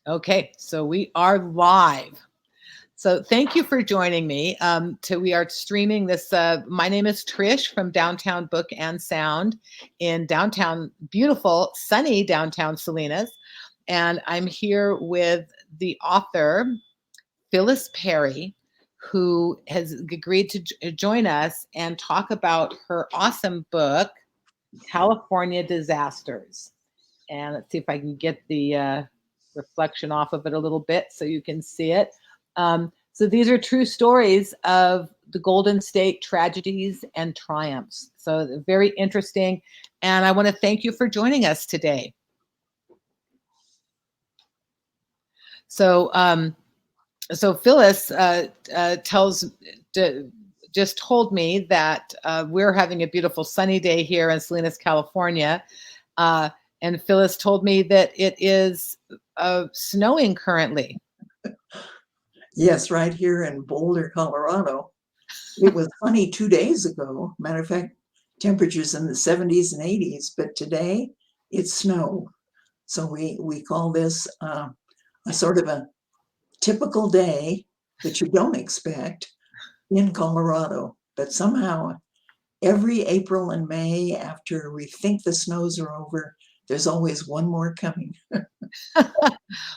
Okay, so we are live. So thank you for joining me. We are streaming this. My name is Trish from Downtown Book and Sound in downtown, beautiful, sunny downtown Salinas, and I'm here with the author Phyllis Perry, who has agreed to join us and talk about her awesome book, California Disasters. And let's see if I can get the reflection off of it a little bit so you can see it. So these are true stories of the Golden State tragedies and triumphs. So very interesting. And I want to thank you for joining us today. So, Phyllis just told me that we're having a beautiful sunny day here in Salinas, California. And Phyllis told me that it is snowing currently. Yes, right here in Boulder, Colorado. It was funny 2 days ago. Matter of fact, temperatures in the 70s and 80s, but today it's snow. So we call this a sort of a typical day that you don't expect in Colorado. But somehow every April and May, after we think the snows are over, there's always one more coming.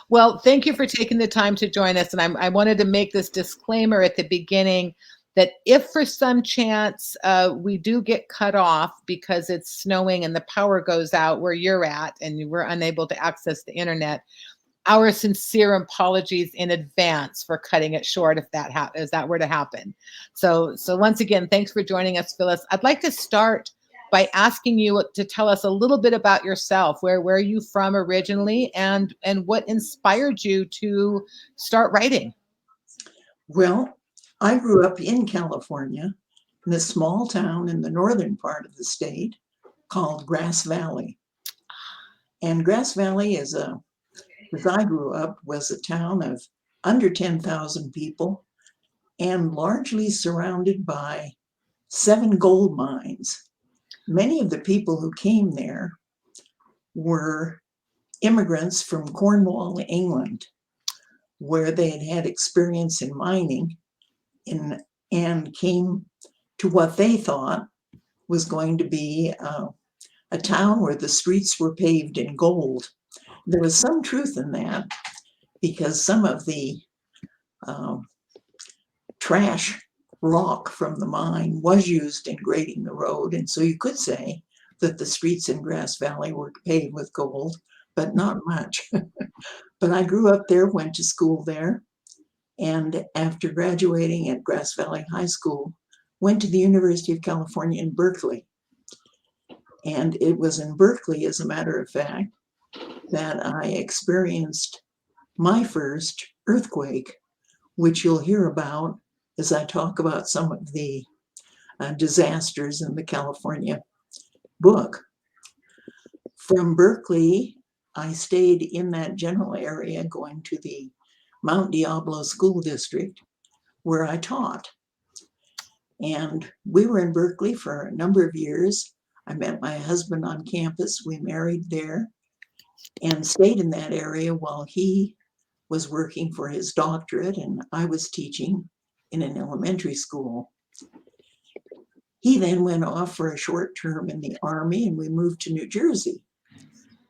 Well, thank you for taking the time to join us. And I wanted to make this disclaimer at the beginning that if for some chance we do get cut off because it's snowing and the power goes out where you're at and we're unable to access the internet, our sincere apologies in advance for cutting it short if that were to happen. So once again, thanks for joining us, Phyllis. I'd like to start by asking you to tell us a little bit about yourself. Where are you from originally, and what inspired you to start writing? Well, I grew up in California in a small town in the northern part of the state called Grass Valley. And Grass Valley as I grew up, was a town of under 10,000 people and largely surrounded by 7 gold mines. Many of the people who came there were immigrants from Cornwall, England, where they had had experience in mining and came to what they thought was going to be a town where the streets were paved in gold. There was some truth in that because some of the trash rock from the mine was used in grading the road. And so you could say that the streets in Grass Valley were paved with gold, but not much. But I grew up there, went to school there, and after graduating at Grass Valley High School, went to the University of California in Berkeley. And it was in Berkeley, as a matter of fact, that I experienced my first earthquake, which you'll hear about as I talk about some of the disasters in the California book. From Berkeley, I stayed in that general area going to the Mount Diablo School District where I taught. And we were in Berkeley for a number of years. I met my husband on campus. We married there and stayed in that area while he was working for his doctorate and I was teaching in an elementary school. He then went off for a short term in the Army and we moved to New Jersey.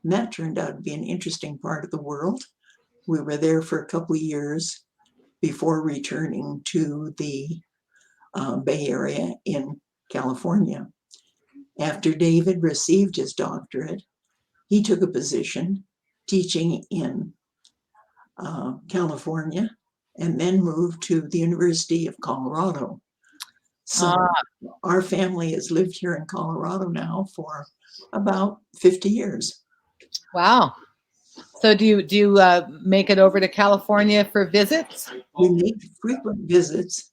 And that turned out to be an interesting part of the world. We were there for a couple of years before returning to the Bay Area in California. After David received his doctorate, he took a position teaching in California and then moved to the University of Colorado. So our family has lived here in Colorado now for about 50 years. Wow. So do you make it over to California for visits? We make frequent visits,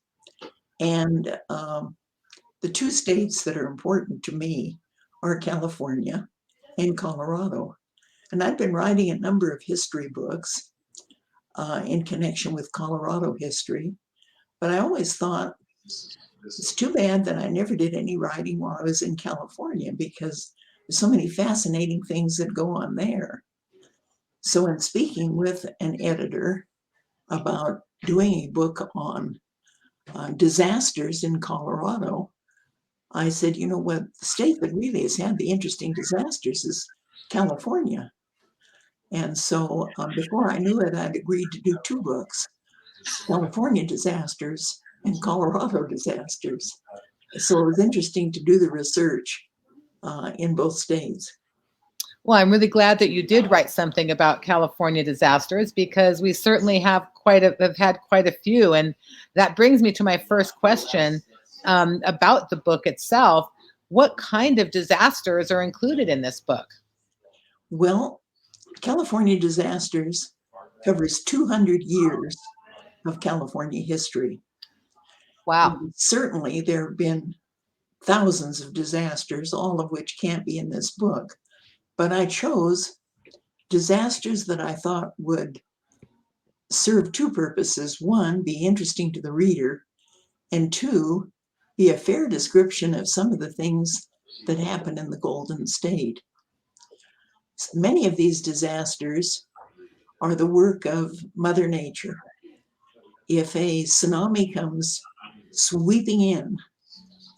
and the 2 states that are important to me are California and Colorado. And I've been writing a number of history books in connection with Colorado history, but I always thought it's too bad that I never did any writing while I was in California because there's so many fascinating things that go on there. So in speaking with an editor about doing a book on disasters in Colorado, I said, you know what, the state that really has had the interesting disasters is California. And so before I knew it, I'd agreed to do two books, California disasters and Colorado disasters. So it was interesting to do the research in both states. Well, I'm really glad that you did write something about California disasters because we certainly have had quite a few, and that brings me to my first question about the book itself. What kind of disasters are included in this book? Well, California disasters covers 200 years of California history. Wow. And certainly there have been thousands of disasters, all of which can't be in this book. But I chose disasters that I thought would serve two purposes. One, be interesting to the reader, and two, be a fair description of some of the things that happen in the Golden State. Many of these disasters are the work of Mother Nature. If a tsunami comes sweeping in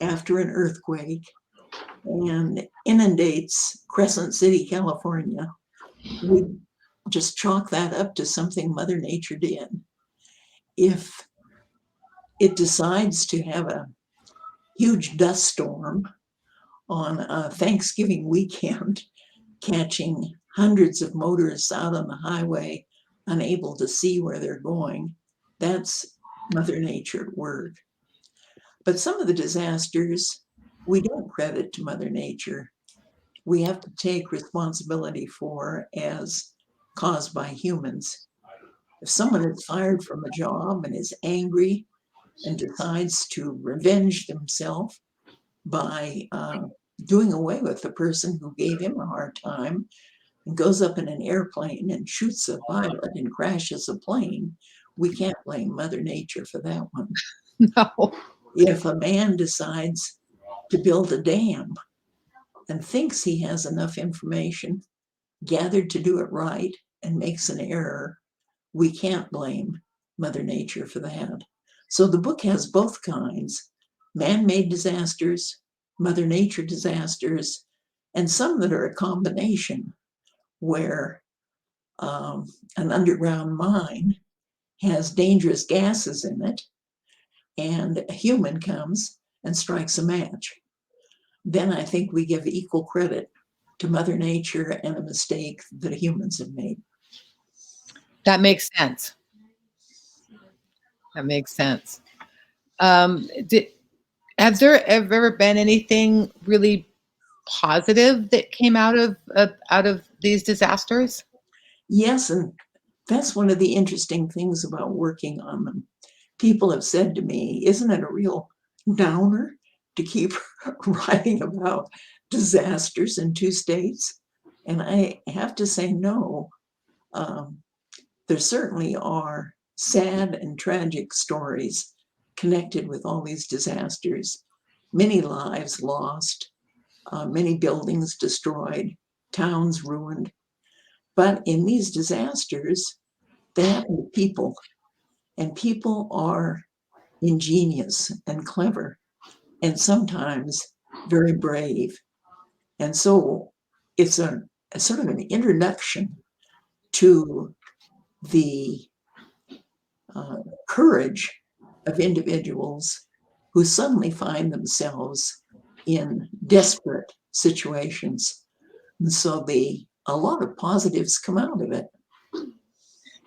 after an earthquake and inundates Crescent City, California, we just chalk that up to something Mother Nature did. If it decides to have a huge dust storm on a Thanksgiving weekend, catching hundreds of motorists out on the highway, unable to see where they're going, that's Mother Nature at work. But some of the disasters we don't credit to Mother Nature. We have to take responsibility for as caused by humans. If someone is fired from a job and is angry and decides to revenge themselves by doing away with the person who gave him a hard time and goes up in an airplane and shoots a pilot and crashes a plane, we can't blame Mother Nature for that one. No. If a man decides to build a dam and thinks he has enough information gathered to do it right and makes an error, we can't blame Mother Nature for that. So the book has both kinds, man-made disasters, Mother Nature disasters, and some that are a combination where an underground mine has dangerous gases in it and a human comes and strikes a match. Then I think we give equal credit to Mother Nature and a mistake that humans have made. That makes sense. That makes sense. Did, has there ever been anything really positive that came out of these disasters? Yes, and that's one of the interesting things about working on them. People have said to me, isn't it a real downer to keep writing about disasters in two states? And I have to say, no. There certainly are sad and tragic stories connected with all these disasters. Many lives lost, many buildings destroyed, towns ruined. But in these disasters, they happen to people, and people are ingenious and clever, and sometimes very brave. And so it's a sort of an introduction to the courage of individuals who suddenly find themselves in desperate situations. And so a lot of positives come out of it.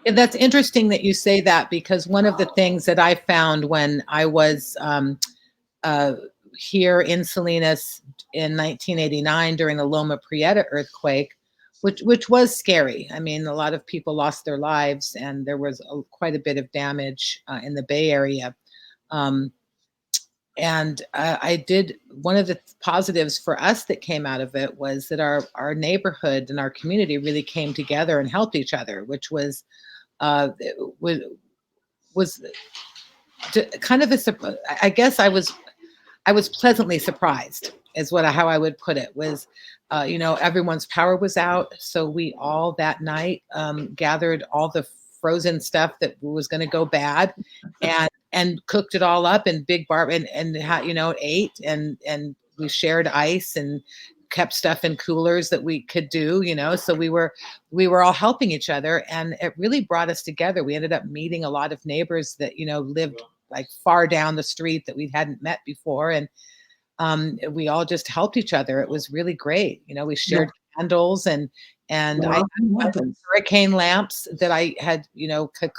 And that's interesting that you say that because one of the things that I found when I was uh, here in Salinas in 1989 during the Loma Prieta earthquake, which was scary. I mean, a lot of people lost their lives, and there was quite a bit of damage in the Bay Area. Um, and I did one of the positives for us that came out of it was that our neighborhood and our community really came together and helped each other, which was was was kind of I guess I was pleasantly surprised is how I would put it was Everyone's power was out, so we all that night gathered all the frozen stuff that was going to go bad, and cooked it all up in big bar and ate and we shared ice and kept stuff in coolers that we could do. So we were all helping each other, and it really brought us together. We ended up meeting a lot of neighbors that lived like far down the street that we hadn't met before, and we all just helped each other. It was really great. We Yeah, shared candles, and that I had often a bunch of happens. hurricane lamps that I had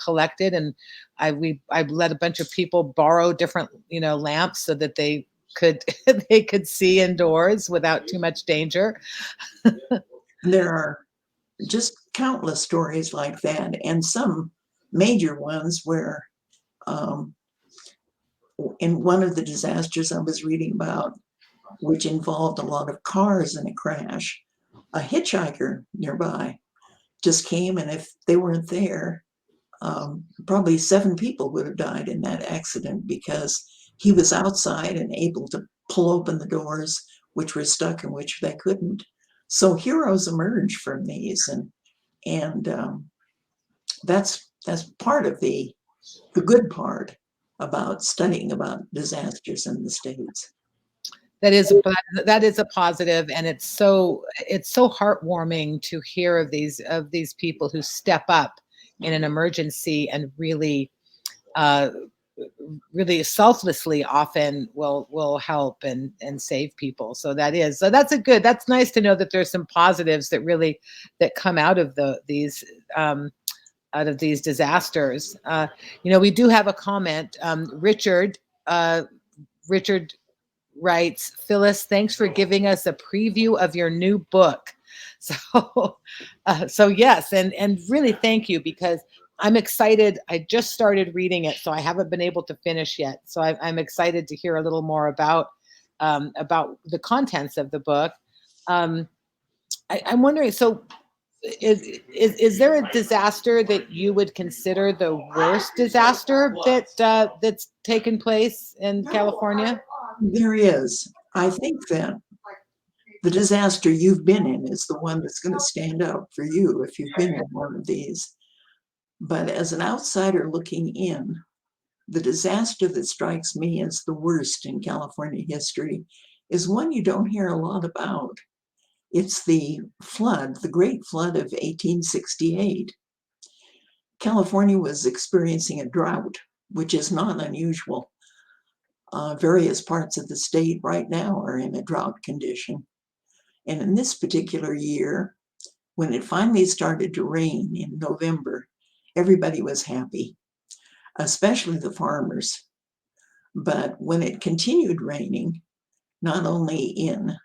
collected, and I let a bunch of people borrow different lamps so that they could they could see indoors without too much danger. There are just countless stories like that, and some major ones where, um, in one of the disasters I was reading about, which involved a lot of cars in a crash, a hitchhiker nearby just came, and if they weren't there, probably 7 people would have died in that accident because he was outside and able to pull open the doors, which were stuck and which they couldn't. So heroes emerge from these, and that's part of the good part about studying about disasters in the States. That is a positive, and it's so heartwarming to hear of these people who step up in an emergency and uh, really selflessly often will help and save people. That's nice to know that there's some positives that come out of these disasters. We do have a comment. Uh, Richard writes, Phyllis, thanks for giving us a preview of your new book. So, so yes, and really thank you, because I'm excited. I just started reading it, so I haven't been able to finish yet. So I'm excited to hear a little more about the contents of the book. Um, I'm wondering, so is there a disaster that you would consider the worst disaster that's taken place in California? There is. I think that the disaster you've been in is the one that's going to stand out for you if you've been in one of these. But as an outsider looking in, the disaster that strikes me as the worst in California history is one you don't hear a lot about. It's the flood, the Great Flood of 1868. California was experiencing a drought, which is not unusual. Various parts of the state right now are in a drought condition. And in this particular year, when it finally started to rain in November, everybody was happy, especially the farmers. But when it continued raining, not only in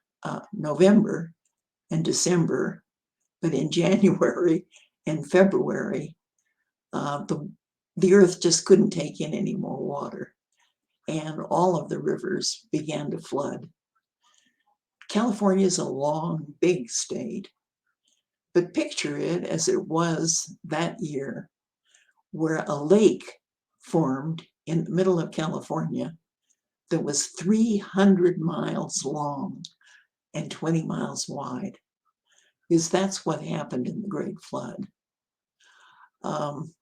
November and December, but in January and February, the earth just couldn't take in any more water, and all of the rivers began to flood. California is a long, big state, but picture it as it was that year, where a lake formed in the middle of California that was 300 miles long and 20 miles wide, because that's what happened in the Great Flood. Um,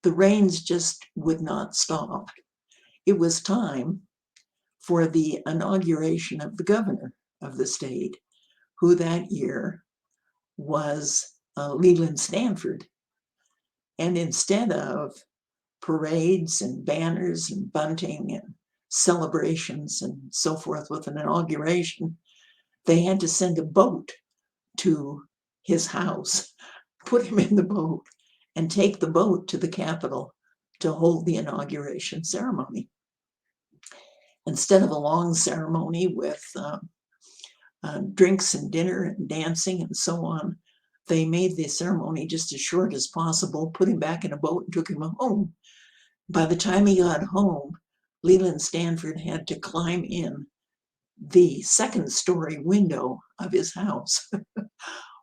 the rains just would not stop. It was time for the inauguration of the governor of the state, who that year was Leland Stanford. And instead of parades and banners and bunting and celebrations and so forth with an inauguration, they had to send a boat to his house, put him in the boat, and take the boat to the Capitol to hold the inauguration ceremony. Instead of a long ceremony with drinks and dinner and dancing and so on, they made the ceremony just as short as possible, put him back in a boat and took him home. By the time he got home, Leland Stanford had to climb in the second-story window of his house.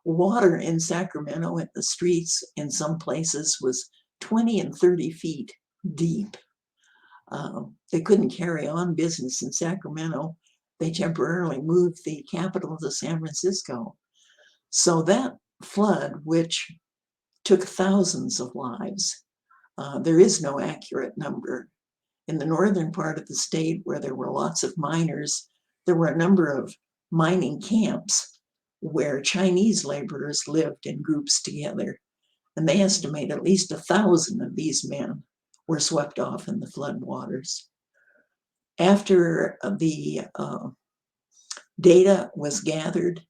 Water in Sacramento in the streets in some places was 20 and 30 feet deep. They couldn't carry on business in Sacramento they temporarily moved the capital to San Francisco. So that flood, which took thousands of lives, there is no accurate number. In the northern part of the state, where there were lots of miners, there were a number of mining camps where Chinese laborers lived in groups together. And they estimate at least 1,000 of these men were swept off in the floodwaters. After the data was gathered,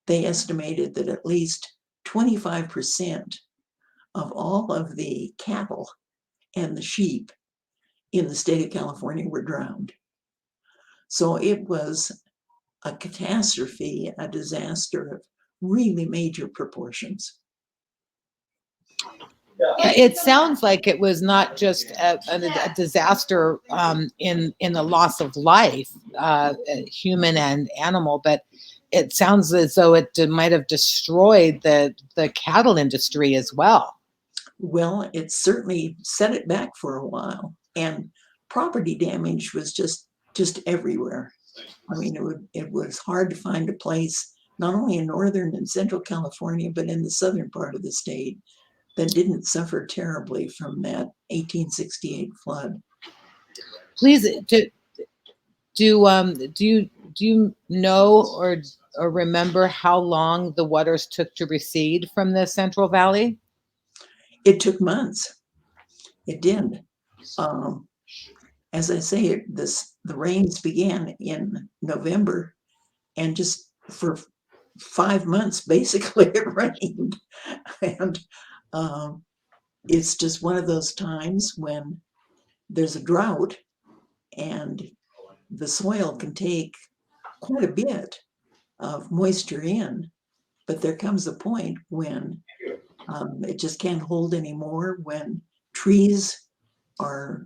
they estimated that at least 25% of all of the cattle and the sheep in the state of California were drowned. So it was a catastrophe, a disaster of really major proportions. It sounds like it was not just a disaster in the loss of life, human and animal, but it sounds as though it might have destroyed the cattle industry as well. Well, it certainly set it back for a while, and property damage was just everywhere. I mean, it was hard to find a place, not only in northern and central California, but in the southern part of the state, that didn't suffer terribly from that 1868 flood. Please, do you know or remember how long the waters took to recede from the Central Valley? It took months. It did. As I say, the rains began in November, and just for 5 months, basically, it rained. And it's just one of those times when there's a drought and the soil can take quite a bit of moisture in, but there comes a point when it just can't hold anymore, when trees are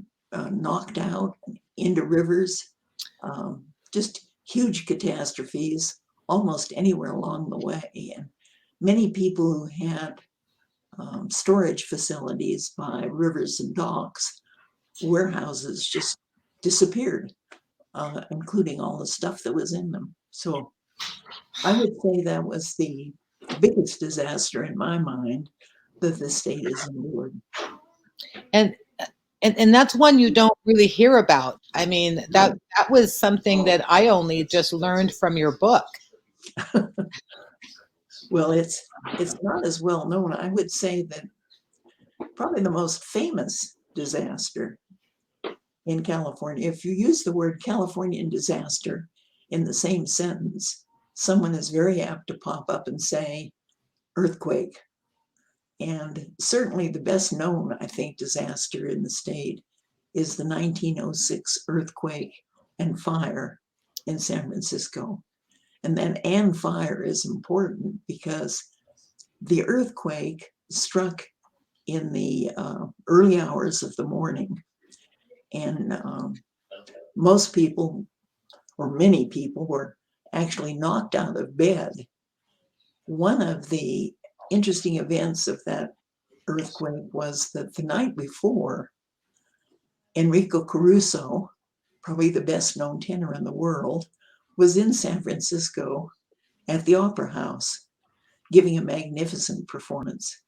knocked out into rivers, just huge catastrophes almost anywhere along the way. And many people who had storage facilities by rivers and docks, warehouses just disappeared, including all the stuff that was in them. So I would say that was the biggest disaster in my mind that the state has endured. And and that's one you don't really hear about. I mean, that was something that I only just learned from your book. Well, it's not as well known. I would say that probably the most famous disaster in California, if you use the word Californian disaster in the same sentence, someone is very apt to pop up and say earthquake. And certainly the best known, I think, disaster in the state is the 1906 earthquake and fire in San Francisco. And that and fire is important because the earthquake struck in the early hours of the morning. And most people, or many people, were actually knocked out of bed. One of the interesting events of that earthquake was that the night before, Enrico Caruso, probably the best known tenor in the world, was in San Francisco at the Opera House giving a magnificent performance.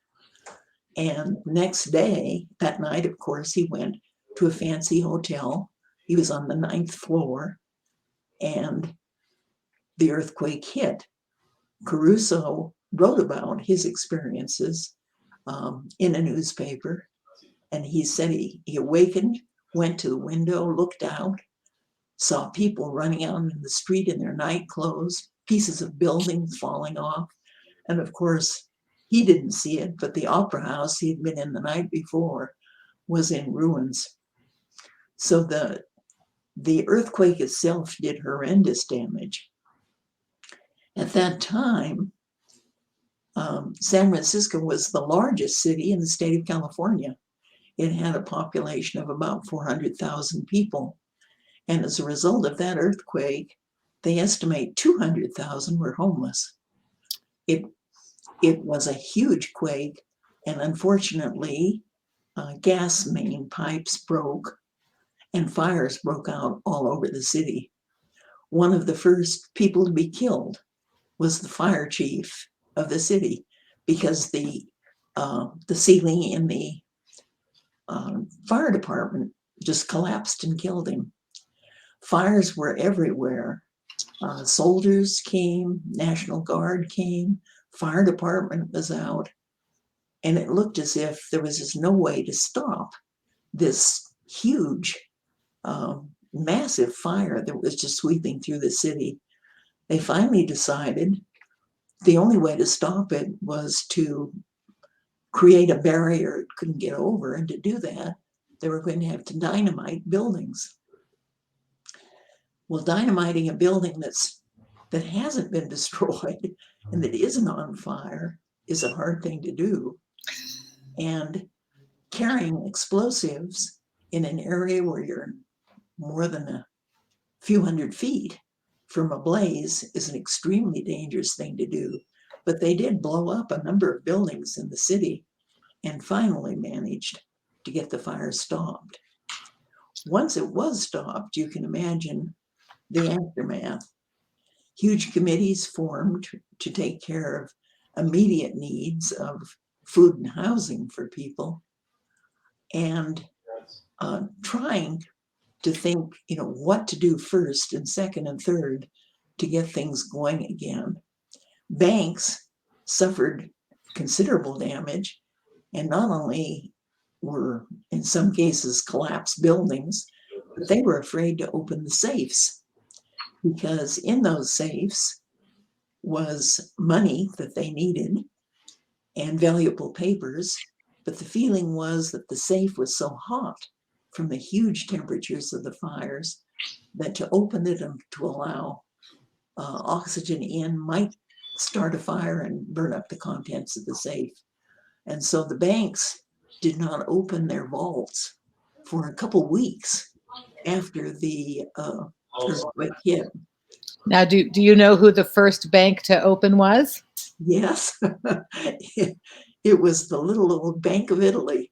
And next day, that night, of course, he went to a fancy hotel. He was on the 9th floor, and the earthquake hit. Caruso wrote about his experiences in a newspaper, and he said he awakened, went to the window, looked out, saw people running out in the street in their night clothes, pieces of buildings falling off. And of course, he didn't see it, but the opera house he'd been in the night before was in ruins. So the earthquake itself did horrendous damage. At that time, San Francisco was the largest city in the state of California. It had a population of about 400,000 people. And as a result of that earthquake, they estimate 200,000 were homeless. It was a huge quake, and unfortunately, gas main pipes broke and fires broke out all over the city. one of the first people to be killed was the fire chief of the city, because the ceiling in the fire department just collapsed and killed him. Fires were everywhere. Soldiers came, National Guard came, fire department was out, and it looked as if there was just no way to stop this huge, massive fire that was just sweeping through the city. They finally decided the only way to stop it was to create a barrier it couldn't get over, and to do that, they were going to have to dynamite buildings. Well, dynamiting a building that hasn't been destroyed and that isn't on fire is a hard thing to do. And carrying explosives in an area where you're more than a few hundred feet from a blaze is an extremely dangerous thing to do. But they did blow up a number of buildings in the city and finally managed to get the fire stopped. Once it was stopped, you can imagine the aftermath. Huge committees formed to take care of immediate needs of food and housing for people, and trying to think, what to do first and second and third to get things going again. Banks suffered considerable damage, and not only were, in some cases, collapsed buildings, but they were afraid to open the safes, because in those safes was money that they needed and valuable papers. But the feeling was that the safe was so hot from the huge temperatures of the fires that to open it and to allow oxygen in might start a fire and burn up the contents of the safe. And so the banks did not open their vaults for a couple weeks after the earthquake hit. Now, do you know who the first bank to open was? Yes, it was the little old Bank of Italy.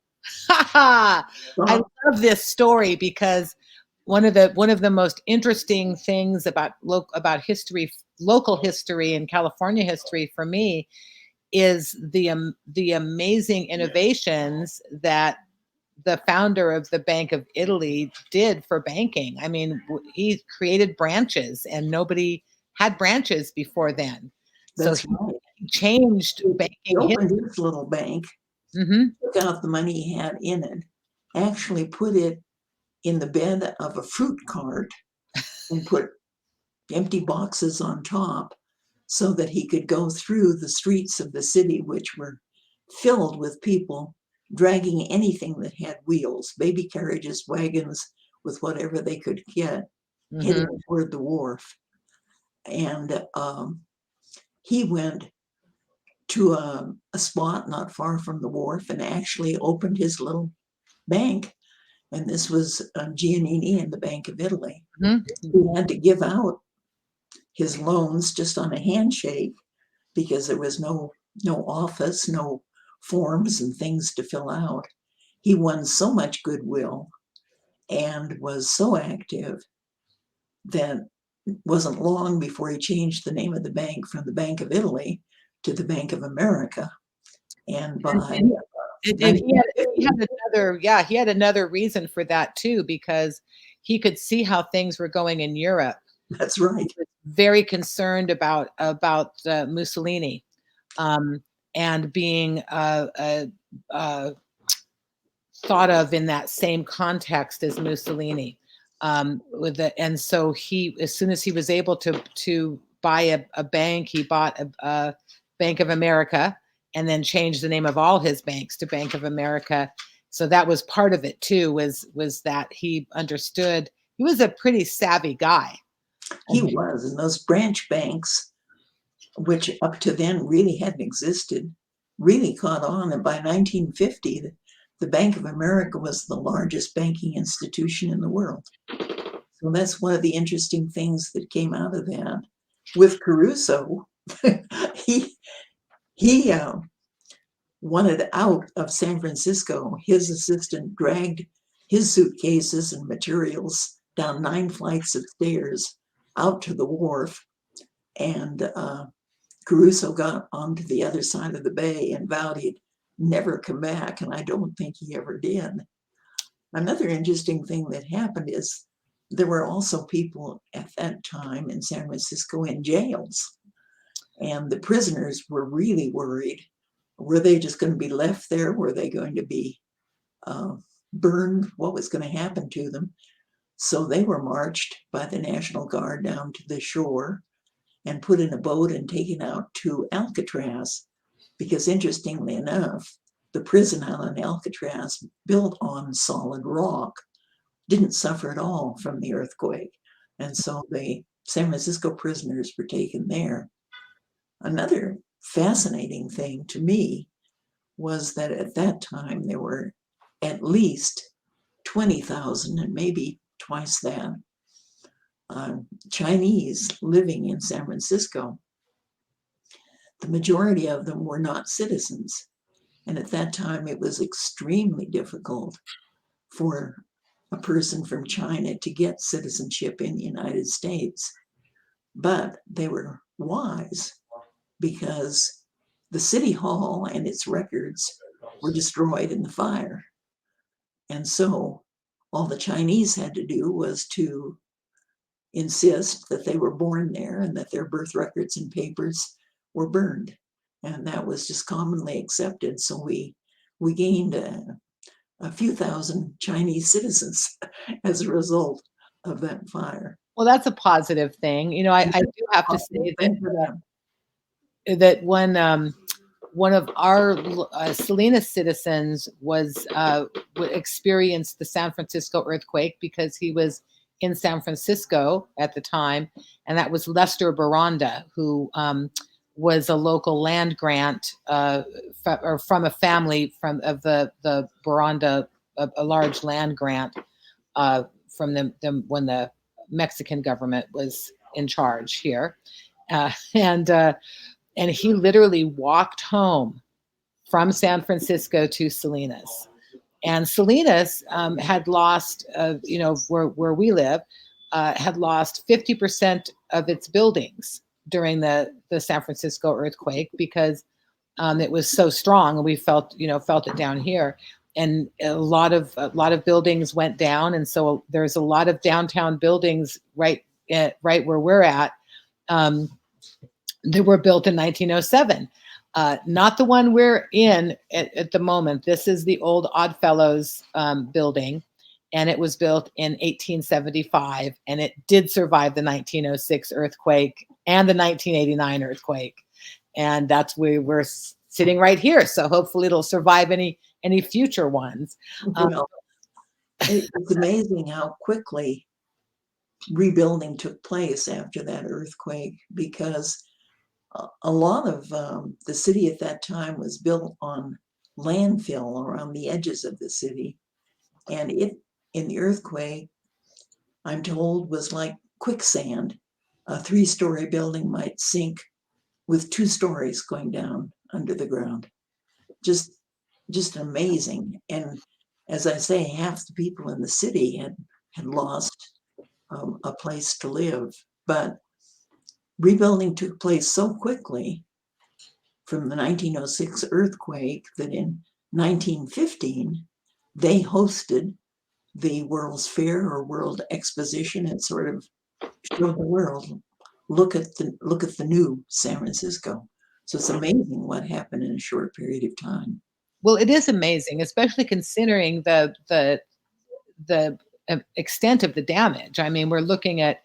I love this story because one of the most interesting things about history, local history and California history for me, is the amazing innovations that the founder of the Bank of Italy did for banking. I mean, he created branches, and nobody had branches before then. That's so right. He changed banking. He opened this little bank, took out the money he had in it, actually put it in the bed of a fruit cart and put empty boxes on top so that he could go through the streets of the city, which were filled with people dragging anything that had wheels, baby carriages, wagons, with whatever they could get, heading toward the wharf. And he went to a spot not far from the wharf and actually opened his little bank. And this was Giannini and the Bank of Italy. He had to give out his loans just on a handshake because there was no office, no forms and things to fill out. He won so much goodwill and was so active that it wasn't long before he changed the name of the bank from the Bank of Italy to the Bank of America. And by he had another reason for that too, because he could see how things were going in Europe. That's right. He was very concerned about Mussolini, and being thought of in that same context as Mussolini. And so he, as soon as he was able to buy a bank, he bought a Bank of America, and then changed the name of all his banks to Bank of America. So that was part of it too, was that he understood. He was a pretty savvy guy. He was, and those branch banks, which up to then really hadn't existed, really caught on. And by 1950, the Bank of America was the largest banking institution in the world. So that's one of the interesting things that came out of that. With Caruso, he wanted out of San Francisco. His assistant dragged his suitcases and materials down 9 flights of stairs out to the wharf, and Caruso got onto the other side of the bay and vowed he'd never come back, and I don't think he ever did. Another interesting thing that happened is there were also people at that time in San Francisco in jails, and the prisoners were really worried. Were they just going to be left there? Were they going to be burned? What was going to happen to them? So they were marched by the National Guard down to the shore and put in a boat and taken out to Alcatraz, because interestingly enough, the prison island Alcatraz, built on solid rock, didn't suffer at all from the earthquake. And so the San Francisco prisoners were taken there. Another fascinating thing to me was that at that time there were at least 20,000, and maybe twice that, Chinese living in San Francisco. The majority of them were not citizens. And at that time, it was extremely difficult for a person from China to get citizenship in the United States. But they were wise, because the city hall and its records were destroyed in the fire. And so all the Chinese had to do was to insist that they were born there and that their birth records and papers were burned. And that was just commonly accepted. So we gained a few thousand Chinese citizens as a result of that fire. Well, that's a positive thing. You know, I do have to say that one of our Salinas citizens was experienced the San Francisco earthquake because he was in San Francisco at the time, and that was Lester Baranda, who was a local land grant or from a family of the Baranda, a large land grant from them when the Mexican government was in charge here, and he literally walked home from San Francisco to Salinas. And Salinas had lost, where we live, had lost 50% of its buildings during the San Francisco earthquake because it was so strong, and we felt it down here. And a lot of buildings went down, and so there's a lot of downtown buildings right where we're at. They were built in 1907. Not the one we're in at the moment. This is the old Oddfellows building, and it was built in 1875, and it did survive the 1906 earthquake and the 1989 earthquake. And that's where we're sitting right here. So hopefully it'll survive any future ones. Well, it's amazing how quickly rebuilding took place after that earthquake, because a lot of the city at that time was built on landfill around the edges of the city. And it, in the earthquake, I'm told, was like quicksand. A 3-story building might sink with 2 stories going down under the ground. Just amazing. And as I say, half the people in the city had lost a place to live. But rebuilding took place so quickly from the 1906 earthquake that in 1915, they hosted the World's Fair or World Exposition and sort of showed the world, look at the new San Francisco. So it's amazing what happened in a short period of time. Well, it is amazing, especially considering the extent of the damage. I mean, we're looking at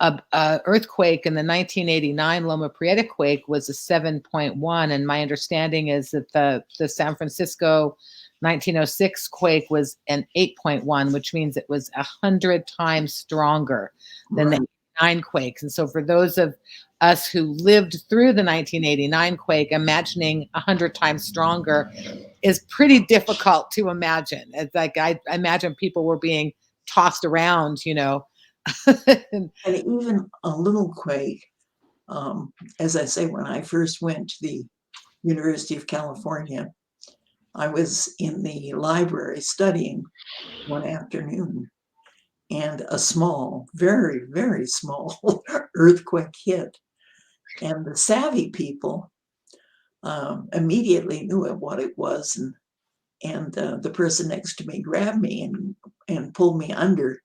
a earthquake in the 1989 Loma Prieta quake was a 7.1, and my understanding is that the San Francisco 1906 quake was an 8.1, which means it was 100 times stronger than the 89 quakes. And so for those of us who lived through the 1989 quake, imagining 100 times stronger is pretty difficult to imagine. It's like I imagine people were being tossed around, And even a little quake, as I say, when I first went to the University of California, I was in the library studying one afternoon, and a small, very, very small earthquake hit. And the savvy people immediately knew what it was, and the person next to me grabbed me and pulled me under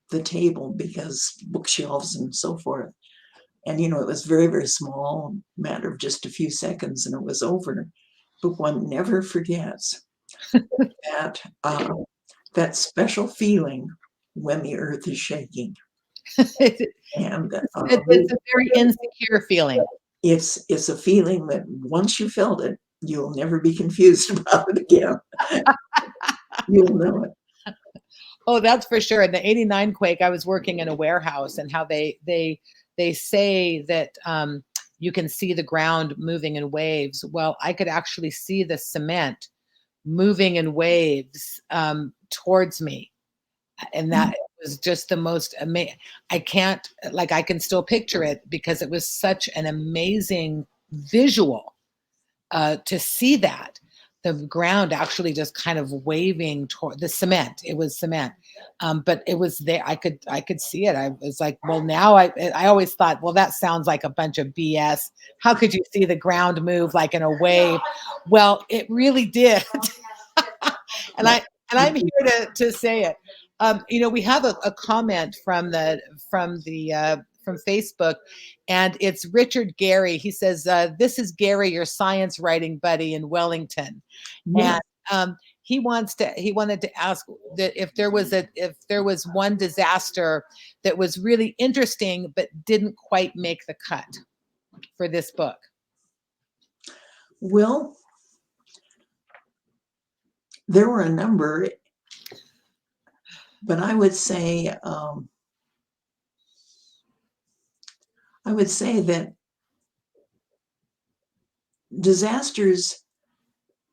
the table because bookshelves and so forth. And, you know, it was very, very small, matter of just a few seconds, and it was over. But one never forgets that that special feeling when the earth is shaking. And It's a very insecure feeling. it's a feeling that once you felt it, you'll never be confused about it again. You'll know it. Oh, that's for sure. In the '89 quake, I was working in a warehouse, and how they say that you can see the ground moving in waves. Well, I could actually see the cement moving in waves towards me, and that was just the most amazing. I can't, like, I can still picture it because it was such an amazing visual to see that the ground actually just kind of waving toward the cement. It was cement, but it was there. I could see it. I was like, well, now I always thought, well, that sounds like a bunch of BS. How could you see the ground move like in a wave? Well, it really did. and I and I'm here to say it. We have a comment from Facebook, and it's Richard Gary. He says, "This is Gary, your science writing buddy in Wellington," Yeah. and he wanted to ask that if there was one disaster that was really interesting but didn't quite make the cut for this book. Well, there were a number, but I would say that disasters,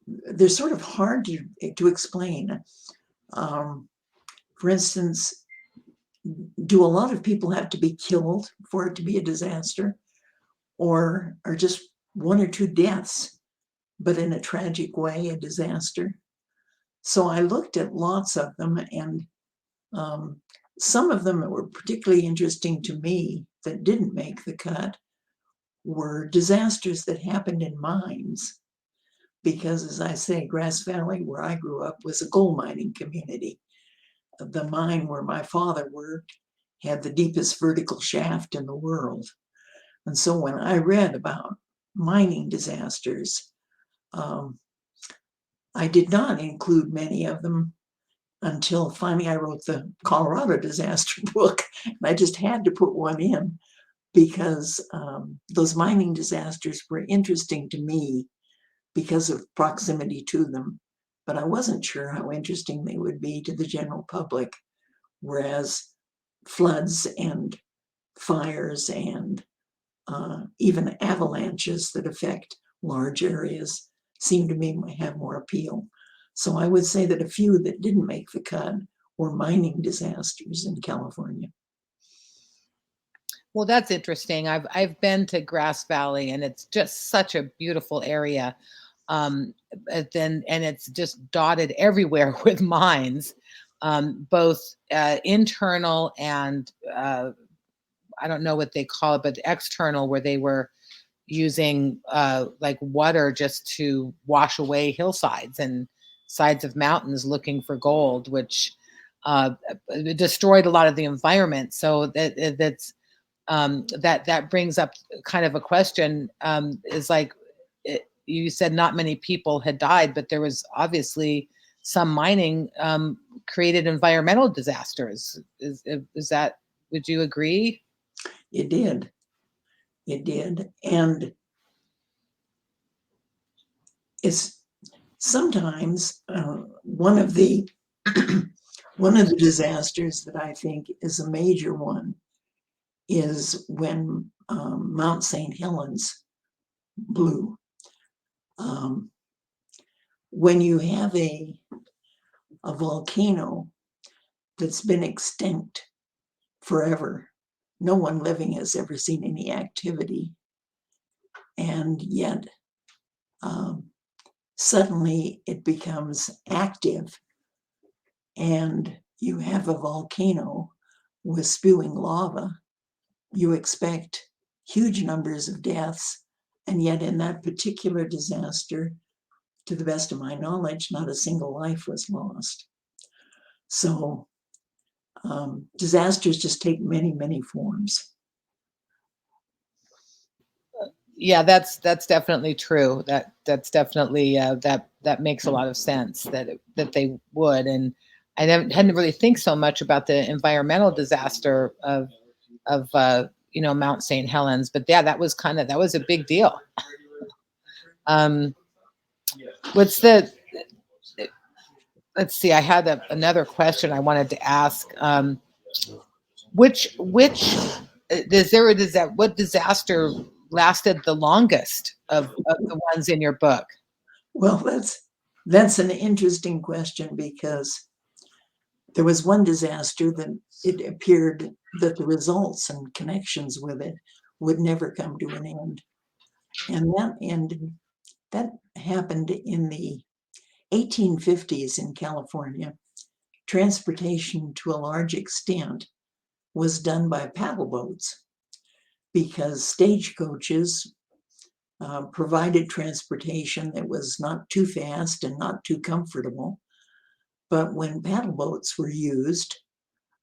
they're sort of hard to explain. For instance, do a lot of people have to be killed for it to be a disaster, or are just one or two deaths, but in a tragic way, a disaster? So I looked at lots of them, and some of them that were particularly interesting to me that didn't make the cut were disasters that happened in mines. Because, as I say, Grass Valley, where I grew up, was a gold mining community. The mine where my father worked had the deepest vertical shaft in the world. And so when I read about mining disasters, I did not include many of them until finally I wrote the Colorado disaster book. And I just had to put one in because those mining disasters were interesting to me because of proximity to them. But I wasn't sure how interesting they would be to the general public, whereas floods and fires and even avalanches that affect large areas seem to me to have more appeal. So I would say that a few that didn't make the cut were mining disasters in California. Well, that's interesting. I've been to Grass Valley, and it's just such a beautiful area. And it's just dotted everywhere with mines, both internal and I don't know what they call it, but external, where they were using like water just to wash away hillsides and sides of mountains looking for gold, which uh, destroyed a lot of the environment. So that brings up kind of a question. Is like you said, not many people had died, but there was obviously some mining created environmental disasters. Is that? Would you agree? It did. It did. And it's sometimes one of the one of the disasters that I think is a major one is when Mount St. Helens blew. Um, when you have a volcano that's been extinct forever, no one living has ever seen any activity, and yet suddenly it becomes active, and you have a volcano with spewing lava, you expect huge numbers of deaths. And yet in that particular disaster, to the best of my knowledge, not a single life was lost. So disasters just take many, many forms. Yeah, that's definitely true. That's definitely that makes a lot of sense that they would. And I hadn't really think so much about the environmental disaster of Mount St. Helens, but yeah, that was a big deal. Um, what's the Let's see. I had another question I wanted to ask. Which is there a disaster? What disaster lasted the longest of the ones in your book? Well, that's an interesting question, because there was one disaster that it appeared that the results and connections with it would never come to an end. And that happened in the 1850s in California. Transportation to a large extent was done by paddle boats, because stagecoaches provided transportation that was not too fast and not too comfortable. But when paddle boats were used,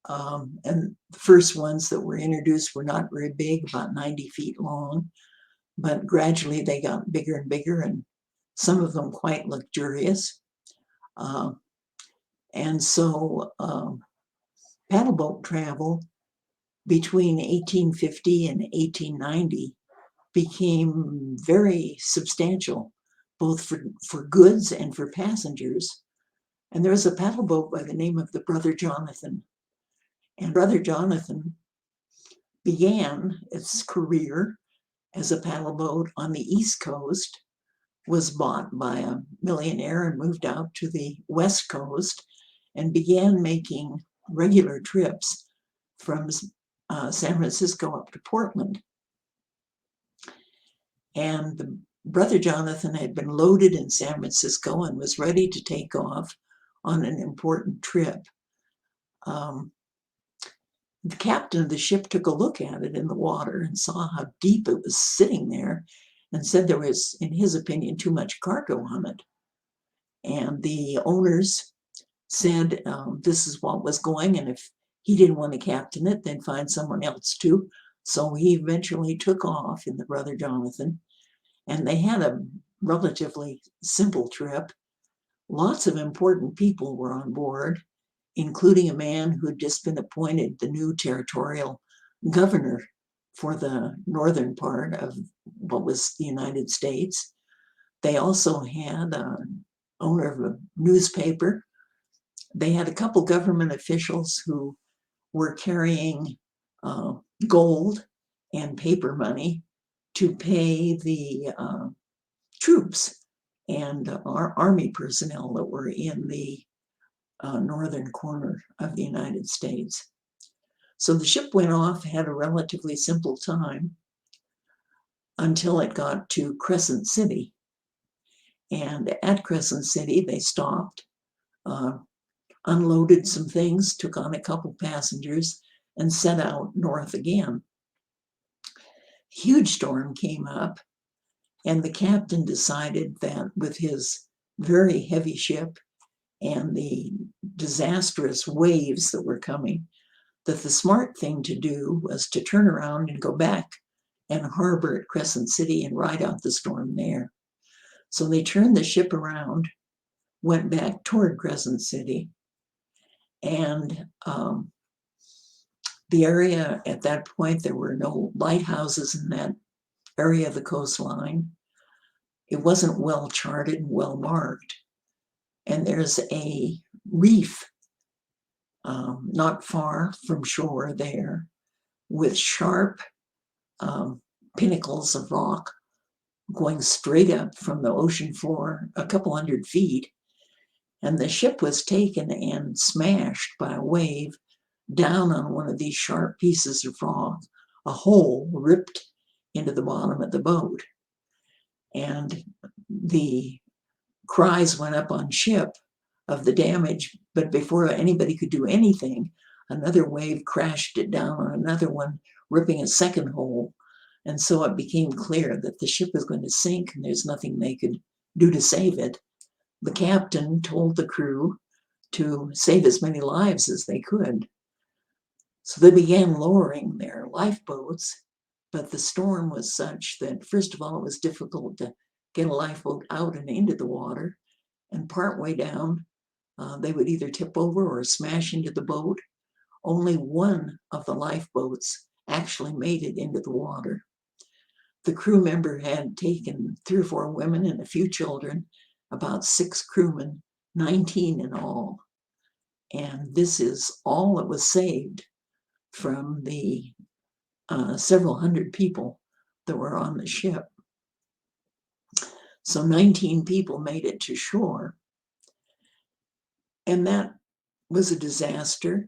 and the first ones that were introduced were not very big, about 90 feet long, but gradually they got bigger and bigger, and some of them quite luxurious. And so paddle boat travel between 1850 and 1890 became very substantial, both for goods and for passengers. And there was a paddle boat by the name of the Brother Jonathan. And Brother Jonathan began its career as a paddle boat on the East Coast, was bought by a millionaire and moved out to the West Coast, and began making regular trips from San Francisco up to Portland. And the Brother Jonathan had been loaded in San Francisco and was ready to take off on an important trip. The captain of the ship took a look at it in the water and saw how deep it was sitting there, and said there was, in his opinion, too much cargo on it. And the owners said this is what was going, and if he didn't want to captain it, then find someone else to. So he eventually took off in the Brother Jonathan, and they had a relatively simple trip. Lots of important people were on board, including a man who had just been appointed the new territorial governor for the northern part of what was the United States. They also had an owner of a newspaper. They had a couple government officials who were carrying gold and paper money to pay the troops and our army personnel that were in the northern corner of the United States. So the ship went off, had a relatively simple time until it got to Crescent City. And at Crescent City, they stopped, unloaded some things, took on a couple passengers, and set out north again. Huge storm came up, and the captain decided that with his very heavy ship and the disastrous waves that were coming, that the smart thing to do was to turn around and go back and harbor at Crescent City and ride out the storm there. So they turned the ship around, went back toward Crescent City, and the area at that point, there were no lighthouses in that area of the coastline. It wasn't well charted and well marked. And there's a reef not far from shore there, with sharp pinnacles of rock going straight up from the ocean floor a couple hundred feet. And the ship was taken and smashed by a wave down on one of these sharp pieces of rock, a hole ripped into the bottom of the boat. And the cries went up on ship of the damage, but before anybody could do anything, Another wave crashed it down on another one, ripping a second hole. And so it became clear that the ship was going to sink and there's nothing they could do to save it. The captain told the crew to save as many lives as they could. So they began lowering their lifeboats, but the storm was such that, first of all, it was difficult to get a lifeboat out and into the water. And partway down, they would either tip over or smash into the boat. Only one of the lifeboats actually made it into the water. The crew member had taken 3 or 4 women and a few children, about 6 crewmen, 19 in all. And this is all that was saved from the several hundred people that were on the ship. So 19 people made it to shore. And that was a disaster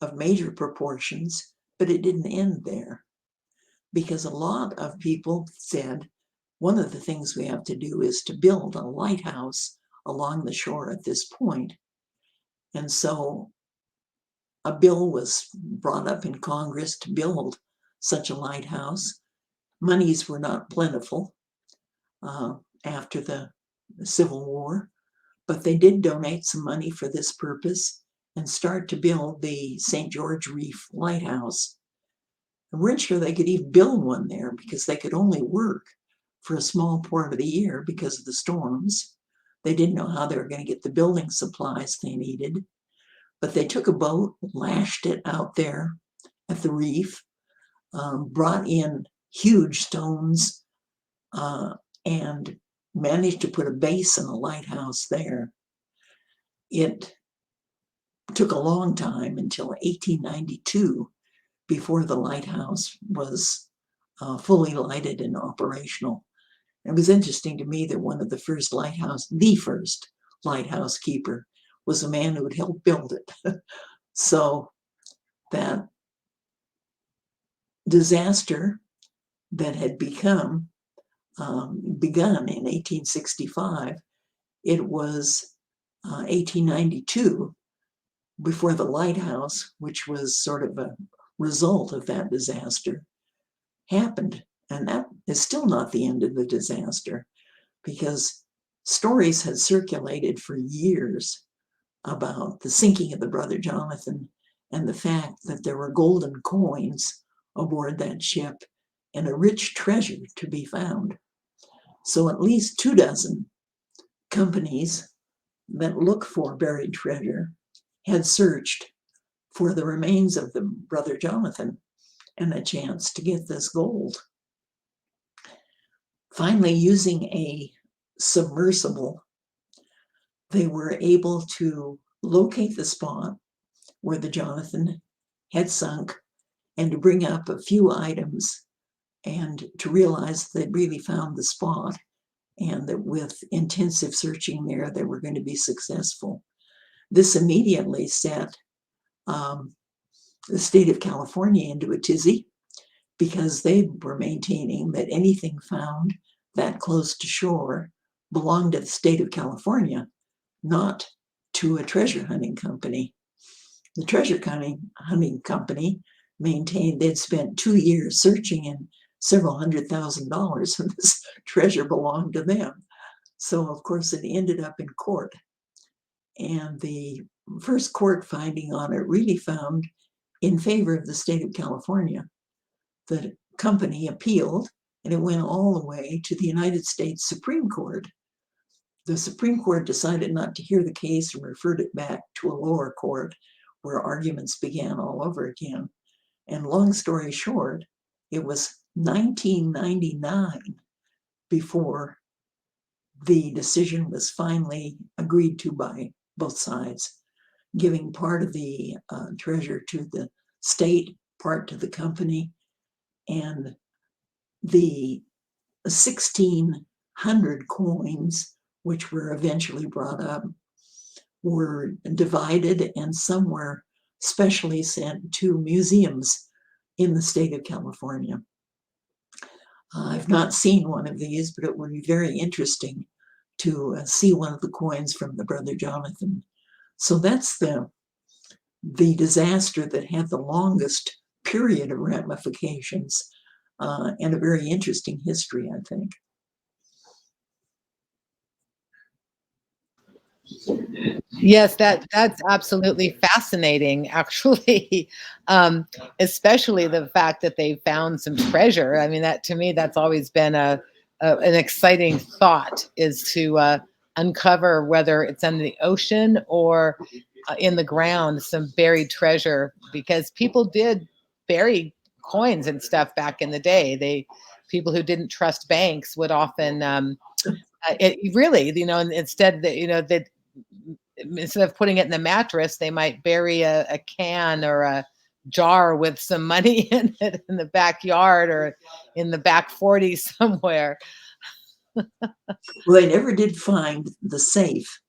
of major proportions, but it didn't end there. Because a lot of people said, one of the things we have to do is to build a lighthouse along the shore at this point. And so a bill was brought up in Congress to build such a lighthouse. Monies were not plentiful after the Civil War, but they did donate some money for this purpose and start to build the St. George Reef Lighthouse. They weren't sure they could even build one there because they could only work for a small part of the year because of the storms. They didn't know how they were going to get the building supplies they needed. But they took a boat, lashed it out there at the reef, brought in huge stones, and managed to put a base and a lighthouse there. It took a long time until 1892 before the lighthouse was fully lighted and operational. It was interesting to me that the first lighthouse keeper was a man who had helped build it. So that disaster that had begun in 1865, it was 1892 before the lighthouse, which was sort of a result of that disaster, happened. And that is still not the end of the disaster, because stories had circulated for years about the sinking of the Brother Jonathan and the fact that there were golden coins aboard that ship and a rich treasure to be found. So at least 24 companies that look for buried treasure had searched for the remains of the Brother Jonathan and a chance to get this gold. Finally, using a submersible, they were able to locate the spot where the Jonathan had sunk and to bring up a few items and to realize they'd really found the spot and that with intensive searching there, they were going to be successful. This immediately set the state of California into a tizzy, because they were maintaining that anything found that close to shore belonged to the state of California, not to a treasure hunting company. The treasure hunting company maintained they'd spent 2 years searching and several $100,000, and this treasure belonged to them. So, of course, it ended up in court. And the first court finding on it really found in favor of the state of California. The company appealed, and it went all the way to the United States Supreme Court. The Supreme Court decided not to hear the case and referred it back to a lower court where arguments began all over again. And long story short, it was 1999 before the decision was finally agreed to by both sides, giving part of the treasure to the state, part to the company, and the 1,600 coins, which were eventually brought up, were divided, and some were specially sent to museums in the state of California. I've not seen one of these, but it would be very interesting to see one of the coins from the Brother Jonathan. So that's the the disaster that had the longest period of ramifications, and a very interesting history, I think. Yes, that's absolutely fascinating, actually. Um, Especially the fact that they found some treasure. I mean, that to me, that's always been an exciting thought, is to uncover, whether it's in the ocean or in the ground, some buried treasure, because people did bury coins and stuff back in the day. People who didn't trust banks would often it really, instead that, that instead of putting it in the mattress, they might bury a can or a jar with some money in it in the backyard or in the back 40 somewhere. Well, they never did find the safe.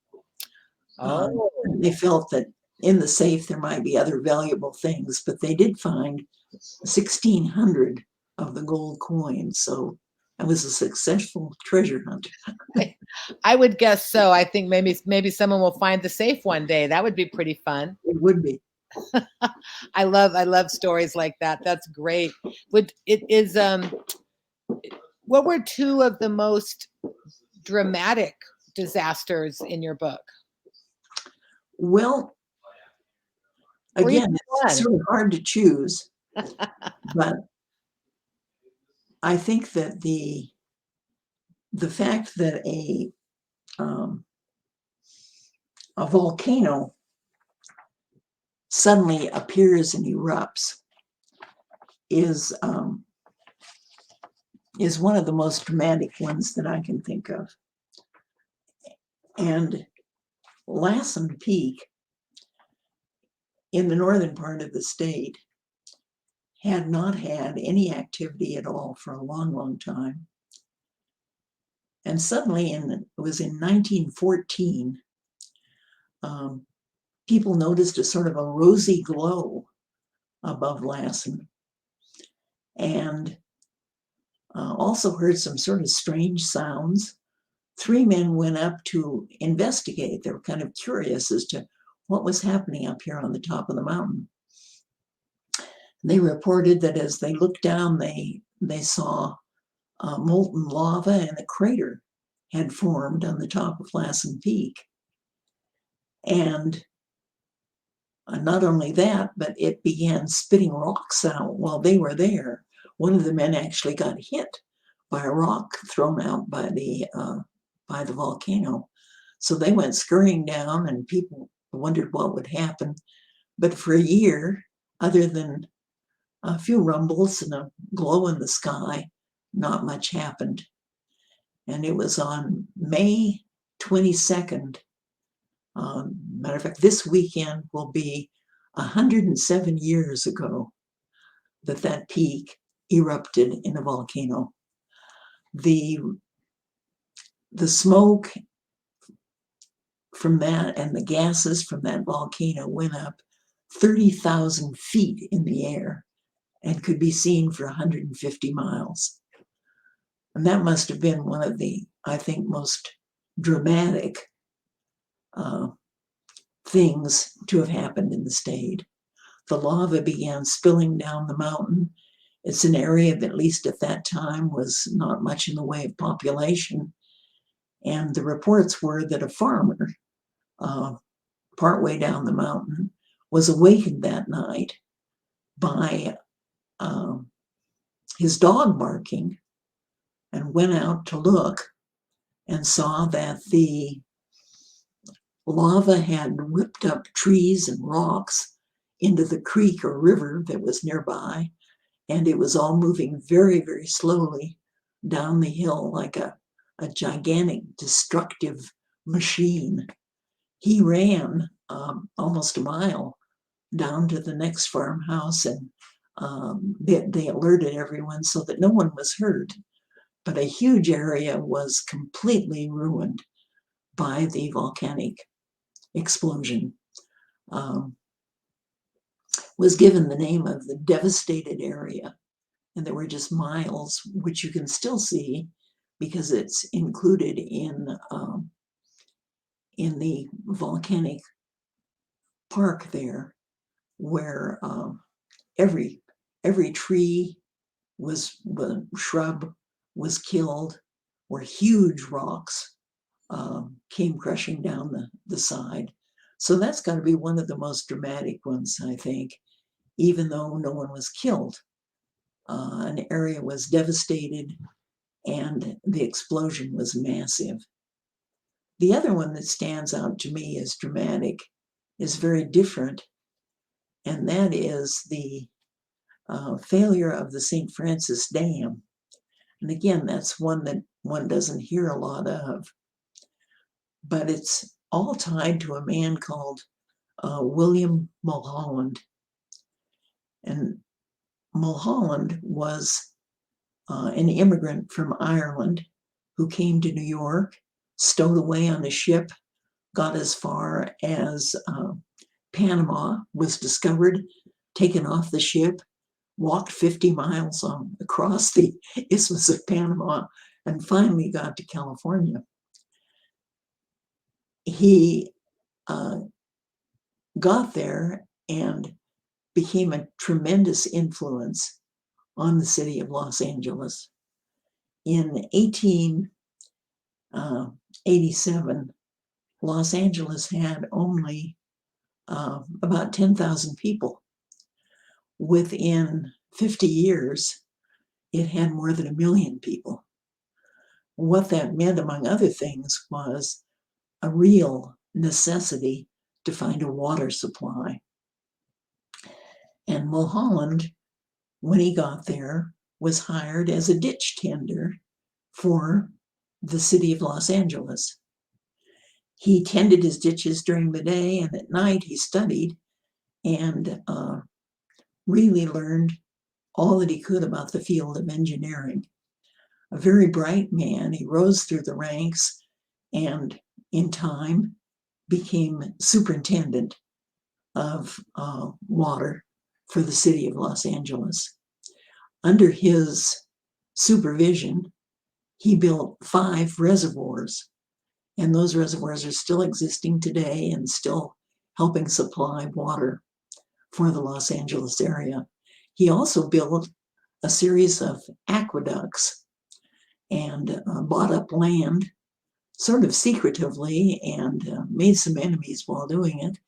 Oh, They felt that in the safe there might be other valuable things, but they did find 1,600 of the gold coins. So that was a successful treasure hunt. I would guess so. I think maybe someone will find the safe one day. That would be pretty fun. It would be. I love stories like that. That's great. Would it is What were two of the most dramatic disasters in your book? Well, Or even again, it's one? sort of hard to choose, but I think that the fact that um, a volcano suddenly appears and erupts is is one of the most dramatic ones that I can think of. And Lassen Peak in the northern part of the state had not had any activity at all for a long, long time. And suddenly, it was in 1914, people noticed a sort of a rosy glow above Lassen, and also heard some sort of strange sounds. Three men went up to investigate. They were kind of curious as to what was happening up here on the top of the mountain. They reported that as they looked down, they saw molten lava, and a crater had formed on the top of Lassen Peak. And not only that, but it began spitting rocks out while they were there. One of the men actually got hit by a rock thrown out by the volcano. So they went scurrying down, and people wondered what would happen. But for a year, other than a few rumbles and a glow in the sky, not much happened. And it was on May 22nd. Matter of fact, this weekend will be 107 years ago that peak erupted in a volcano. The smoke from that and the gases from that volcano went up 30,000 feet in the air and could be seen for 150 miles. And that must have been one of the, I think, most dramatic things to have happened in the state. The lava began spilling down the mountain. It's an area that, at least at that time, was not much in the way of population. And the reports were that a farmer, partway down the mountain, was awakened that night by his dog barking, and went out to look and saw that the lava had ripped up trees and rocks into the creek or river that was nearby, and it was all moving very, very slowly down the hill like a gigantic destructive machine. He ran almost a mile down to the next farmhouse, and they alerted everyone so that no one was hurt. But a huge area was completely ruined by the volcanic explosion. Was given the name of the devastated area. And there were just miles, which you can still see because it's included in the volcanic park there. where every tree shrub was killed, where huge rocks came crushing down the side. So that's got to be one of the most dramatic ones, I think, even though no one was killed. An area was devastated and the explosion was massive. The other one that stands out to me as dramatic is very different, and that is the failure of the St. Francis Dam. And again, that's one that one doesn't hear a lot of, but it's all tied to a man called William Mulholland. And Mulholland was an immigrant from Ireland who came to New York, stowed away on a ship, got as far as Panama, was discovered, taken off the ship, walked 50 miles across the Isthmus of Panama, and finally got to California. He got there and became a tremendous influence on the city of Los Angeles. In 1887, Los Angeles had only about 10,000 people. Within 50 years, it had more than 1 million people. What that meant, among other things, was a real necessity to find a water supply. And Mulholland, when he got there, was hired as a ditch tender for the city of Los Angeles. He tended his ditches during the day, and at night he studied and really learned all that he could about the field of engineering. A very bright man, he rose through the ranks and in time became superintendent of water for the city of Los Angeles. Under his supervision, he built 5 reservoirs, and those reservoirs are still existing today and still helping supply water for the Los Angeles area. He also built a series of aqueducts and bought up land sort of secretively and made some enemies while doing it,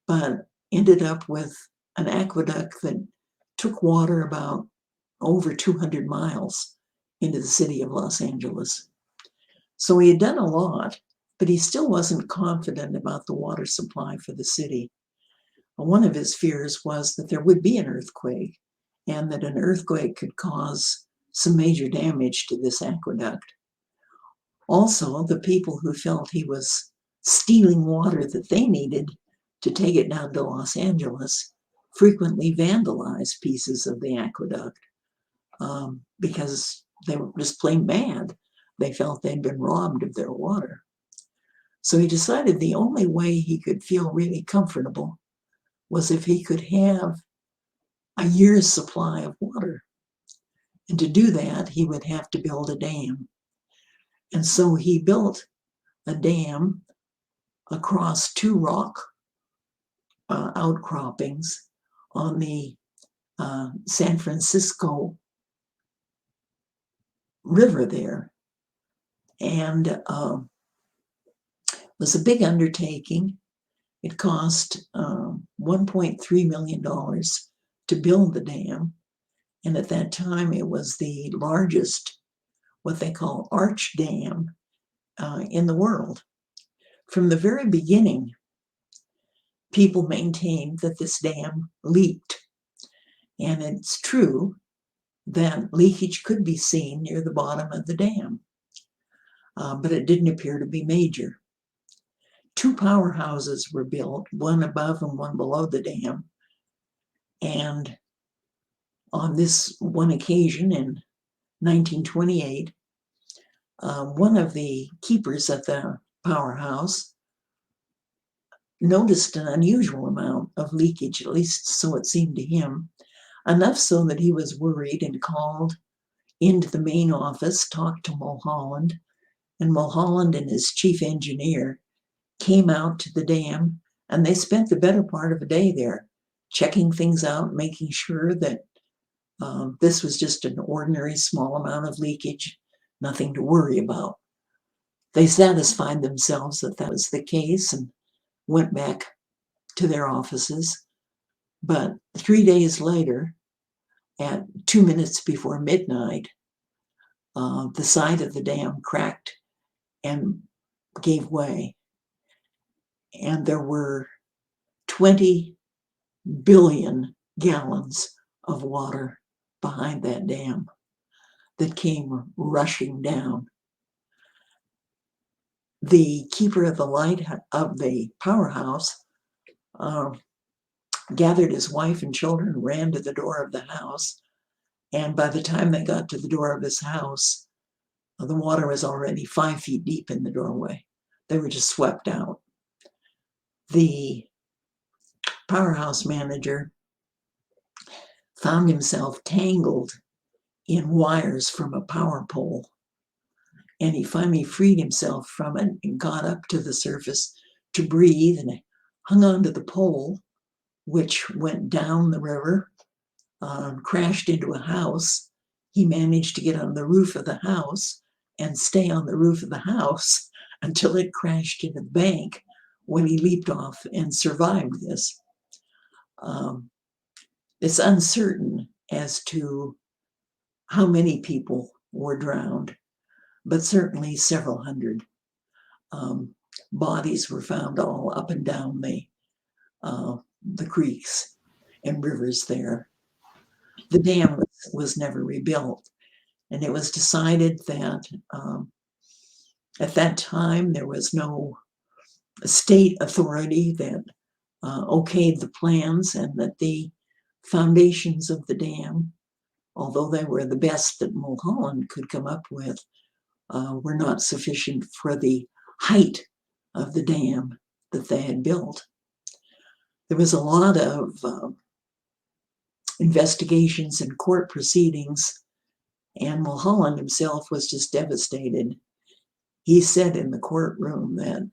but ended up with an aqueduct that took water about over 200 miles into the city of Los Angeles. So he had done a lot, but he still wasn't confident about the water supply for the city. One of his fears was that there would be an earthquake and that an earthquake could cause some major damage to this aqueduct. Also, the people who felt he was stealing water that they needed to take it down to Los Angeles frequently vandalized pieces of the aqueduct because they were just plain mad. They felt they'd been robbed of their water. So he decided the only way he could feel really comfortable was if he could have a year's supply of water. And to do that, he would have to build a dam. And so he built a dam across 2 rock outcroppings on the San Francisco River there. And it was a big undertaking. It cost $1.3 million to build the dam. And at that time, it was the largest, what they call arch dam in the world. From the very beginning, people maintained that this dam leaked. And it's true that leakage could be seen near the bottom of the dam, but it didn't appear to be major. 2 powerhouses were built, one above and one below the dam. And on this one occasion in 1928, one of the keepers at the powerhouse noticed an unusual amount of leakage, at least so it seemed to him, enough so that he was worried and called into the main office, talked to Mulholland, and Mulholland and his chief engineer came out to the dam, and they spent the better part of a day there checking things out, making sure that this was just an ordinary small amount of leakage, nothing to worry about. They satisfied themselves that that was the case and went back to their offices. But 3 days later, at 2 minutes before midnight, the side of the dam cracked and gave way. And there were 20 billion gallons of water behind that dam that came rushing down. The keeper of the light of the powerhouse gathered his wife and children, ran to the door of the house, and by the time they got to the door of his house, the water was already 5 feet deep in the doorway. They were just swept out. The powerhouse manager found himself tangled in wires from a power pole, and he finally freed himself from it and got up to the surface to breathe and hung onto the pole, which went down the river, crashed into a house. He managed to get on the roof of the house and stay on the roof of the house until it crashed into the bank, when he leaped off and survived this. It's uncertain as to how many people were drowned, but certainly several hundred. Bodies were found all up and down the creeks and rivers there. The dam was never rebuilt, and it was decided that at that time there was no state authority that okayed the plans, and that the foundations of the dam, although they were the best that Mulholland could come up with, were not sufficient for the height of the dam that they had built. There was a lot of investigations and court proceedings, and Mulholland himself was just devastated. He said in the courtroom that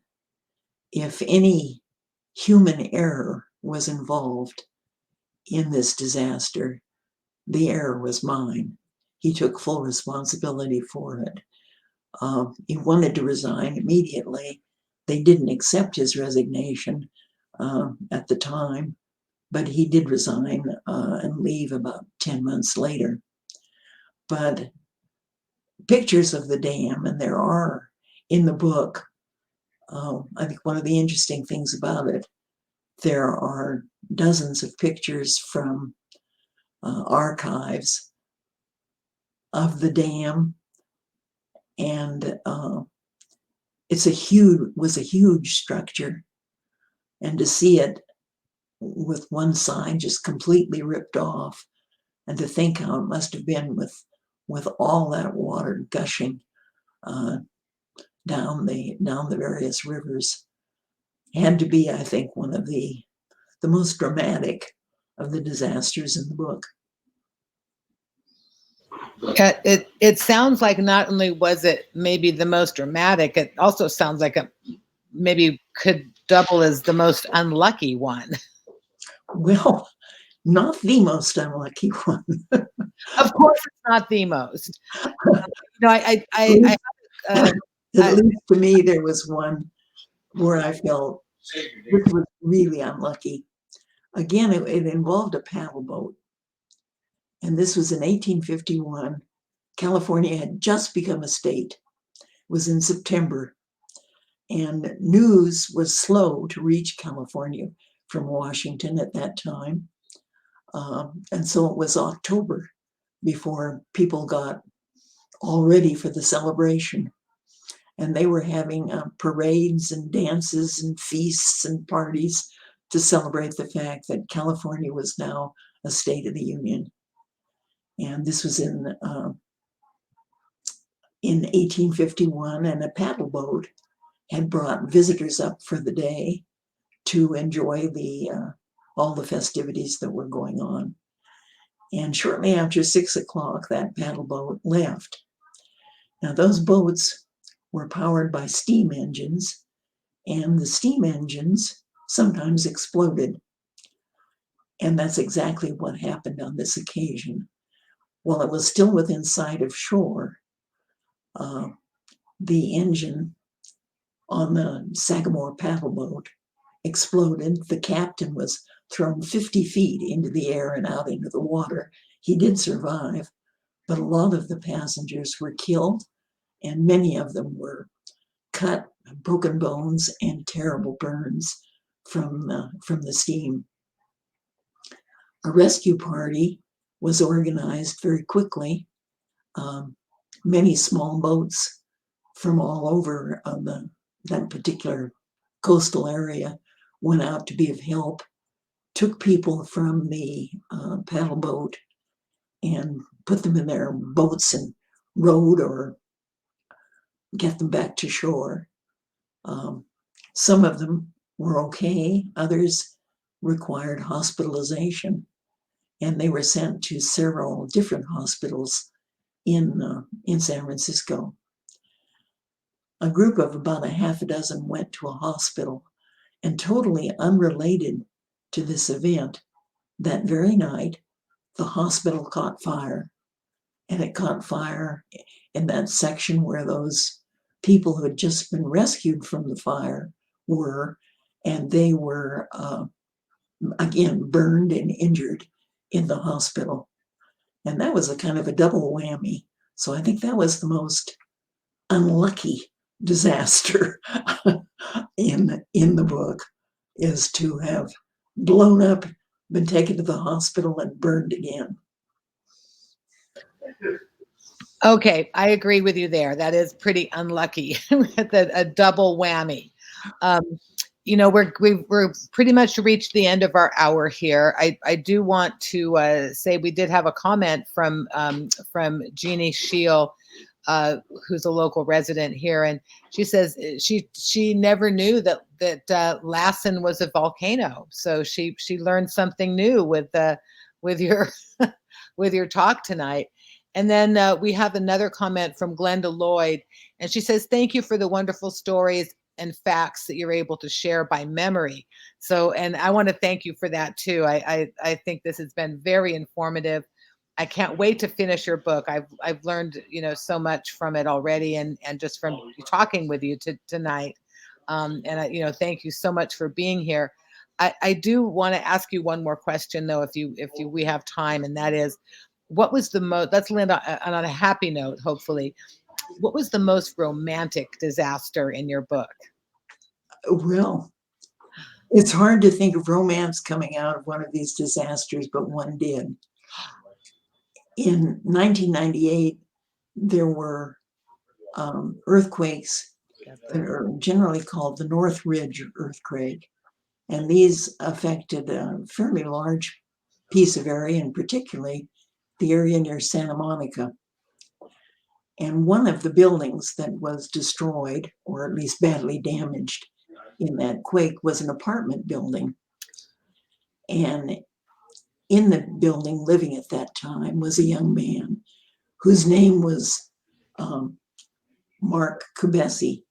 if any human error was involved in this disaster, the error was mine. He took full responsibility for it. He wanted to resign immediately. They didn't accept his resignation at the time, but he did resign and leave about 10 months later. But pictures of the dam, and there are in the book, I think one of the interesting things about it, there are dozens of pictures from archives of the dam, and was a huge structure, and to see it with one side just completely ripped off, and to think how it must have been with all that water gushing down the various rivers, had to be, I think, one of the most dramatic of the disasters in the book. It sounds like not only was it maybe the most dramatic, it also sounds like it maybe could double as the most unlucky one. Well, not the most unlucky one. Of course, it's not the most. At least to me, there was one where I felt this was really unlucky. Again, it involved a paddle boat. And this was in 1851. California had just become a state. It was in September. And news was slow to reach California from Washington at that time. And so it was October before people got all ready for the celebration. And they were having parades and dances and feasts and parties to celebrate the fact that California was now a state of the Union. And this was in 1851, and a paddle boat had brought visitors up for the day to enjoy all the festivities that were going on. And shortly after 6 o'clock, that paddle boat left. Now, those boats were powered by steam engines, and the steam engines sometimes exploded. And that's exactly what happened on this occasion. While it was still within sight of shore, the engine on the Sagamore paddle boat exploded. The captain was thrown 50 feet into the air and out into the water. He did survive, but a lot of the passengers were killed, and many of them were cut, broken bones, and terrible burns from the steam. A rescue party was organized very quickly. Many small boats from all over that particular coastal area went out to be of help, took people from the paddle boat and put them in their boats and rowed or get them back to shore. Some of them were okay, others required hospitalization, and they were sent to several different hospitals in San Francisco. A group of about a half a dozen went to a hospital, and totally unrelated to this event, that very night, the hospital caught fire. And it caught fire in that section where those people who had just been rescued from the fire were, and they were, again, burned and injured in the hospital. And that was a kind of a double whammy. So I think that was the most unlucky disaster in the book, is to have blown up, been taken to the hospital, and burned again. Okay, I agree with you there. That is pretty unlucky. A double whammy. We're pretty much reached the end of our hour here. I do want to say we did have a comment from Jeannie Scheel, who's a local resident here, and she says she never knew that Lassen was a volcano. So she learned something new with your with your talk tonight. And then we have another comment from Glenda Lloyd, and she says, "Thank you for the wonderful stories and facts that you're able to share by memory." So, and I want to thank you for that too. I think this has been very informative. I can't wait to finish your book. I've learned so much from it already, and just from talking with you tonight. And thank you so much for being here. I do want to ask you one more question though, if we have time, and that is, what was the most? Let's land on a happy note, hopefully. What was the most romantic disaster in your book? Well, it's hard to think of romance coming out of one of these disasters, but one did. In 1998, there were earthquakes that are generally called the North Ridge earthquake, and these affected a fairly large piece of area, and particularly the area near Santa Monica. And one of the buildings that was destroyed, or at least badly damaged in that quake, was an apartment building. And in the building, living at that time, was a young man whose name was Mark Kubesi.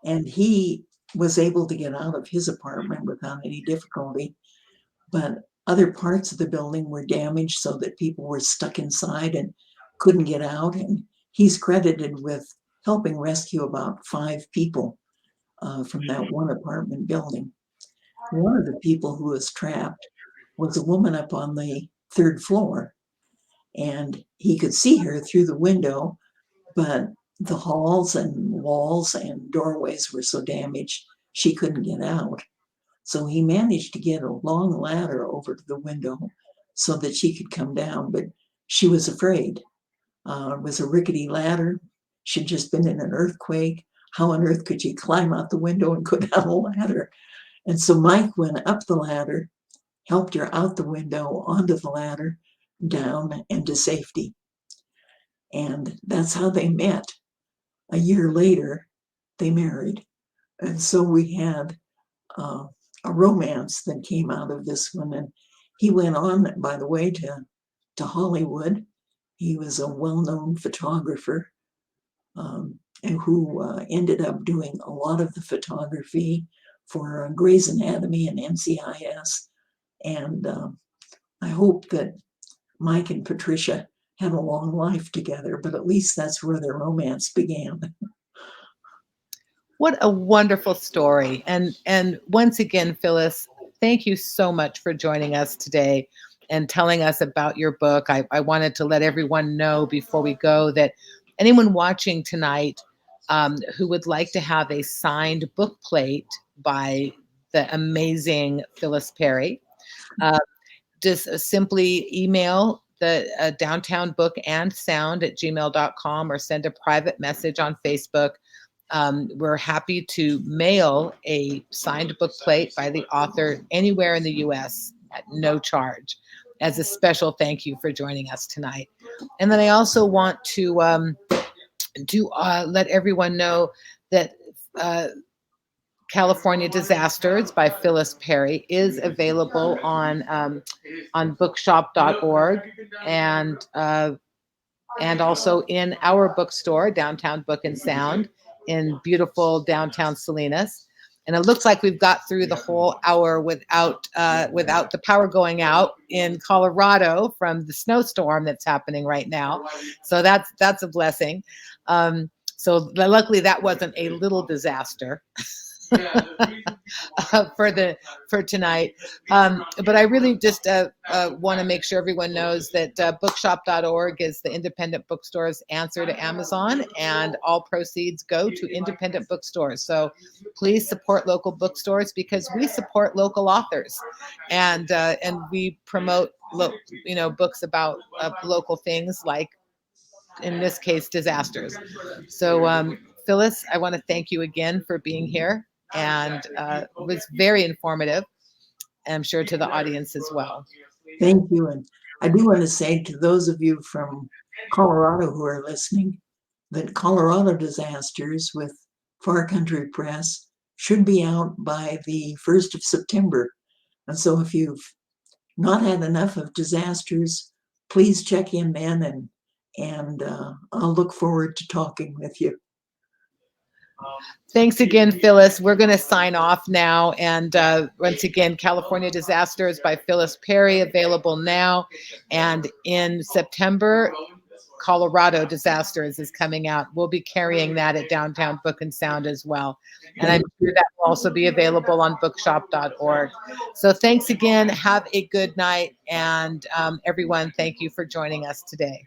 And he was able to get out of his apartment without any difficulty. But other parts of the building were damaged so that people were stuck inside and couldn't get out. And he's credited with helping rescue about 5 people from that one apartment building. One of the people who was trapped was a woman up on the 3rd floor, and he could see her through the window, but the halls and walls and doorways were so damaged she couldn't get out. So he managed to get a long ladder over to the window so that she could come down, but she was afraid. It was a rickety ladder. She'd just been in an earthquake. How on earth could she climb out the window and go down a ladder? And so Mike went up the ladder, helped her out the window, onto the ladder, down, and to safety. And that's how they met. A year later, they married. And so we had a romance that came out of this one. And he went on, by the way, to Hollywood. He was a well-known photographer, and who ended up doing a lot of the photography for Grey's Anatomy and NCIS. And I hope that Mike and Patricia had a long life together, but at least that's where their romance began. What a wonderful story. And once again, Phyllis, thank you so much for joining us today and telling us about your book. I wanted to let everyone know before we go that anyone watching tonight who would like to have a signed book plate by the amazing Phyllis Perry, uh, just simply email the downtown book and sound at gmail.com or send a private message on Facebook. We're happy to mail a signed book plate by the author anywhere in the US at no charge as a special thank you for joining us tonight. And then I also want to let everyone know that uh, California Disasters by Phyllis Perry is available on bookshop.org and also in our bookstore, Downtown Book and Sound, in beautiful downtown Salinas. And it looks like we've got through the whole hour without the power going out in Colorado from the snowstorm that's happening right now. So that's a blessing. So luckily that wasn't a little disaster. For tonight. But I really just want to make sure everyone knows that bookshop.org is the independent bookstore's answer to Amazon, and all proceeds go to independent bookstores. So please support local bookstores because we support local authors, and we promote books about local things like in this case disasters. So Phyllis, I want to thank you again for being here, and it was very informative, and I'm sure to the audience as well. Thank you. And I do want to say to those of you from Colorado who are listening that Colorado Disasters with Far Country Press should be out by the 1st of September. And so if you've not had enough of disasters, please check in then, and I'll look forward to talking with you. Thanks again, Phyllis. We're going to sign off now. And once again, California Disasters by Phyllis Perry, available now. And in September, Colorado Disasters is coming out. We'll be carrying that at Downtown Book and Sound as well. And I'm sure that will also be available on bookshop.org. So thanks again. Have a good night. And everyone, thank you for joining us today.